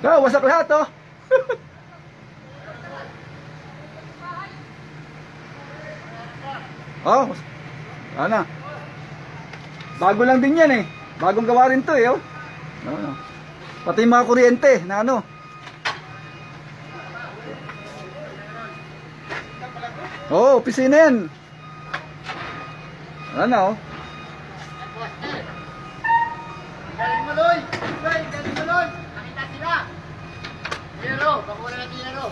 Oh, wasak lahat oh. Oh, ano? Bago lang din yan eh. Bagong gawa rin to eh oh. Ano? Pati yung mga kuryente na ano. Oh, opisina yan. Ano oh. Galing mo, Loy! Galing mo, Loy! Nakita sila! Yero! Bakula natin yero!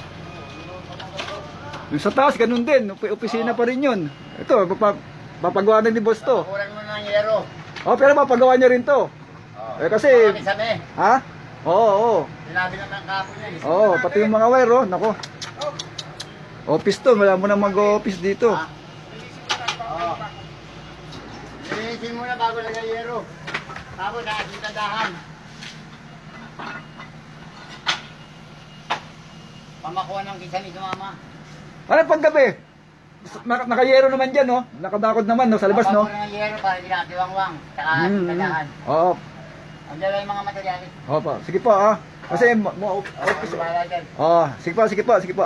Yung sa taas, ganun din. Opisina pa rin yun. Ito, papagawa na ni boss to. Bakulan mo ng yero. Oh, pero papagawa niya rin to. Eh kasi... Sabi. Ha? Oo, oo. Sinabi naman kapon yan. Oo, pati yung mga wire, oh. Nako. Office to, wala mo nang mag-office dito. Oo. Linisin mo na bago lagay yero. Tapos nakasin tandahan. Pamakuha ng kisami sa mama. Ano paggabi? Nakayero naman dyan, no? Nakadakod naman, no? Sa labas, no? Pamakuha ng yero para hindi nakatiwang-wang. Saka tandahan. Oo. Andiyan lang yung mga materialis. Opo, sige po, ah. Kasi, office. Bahala dyan. Oh, sige po, sige po, sige po.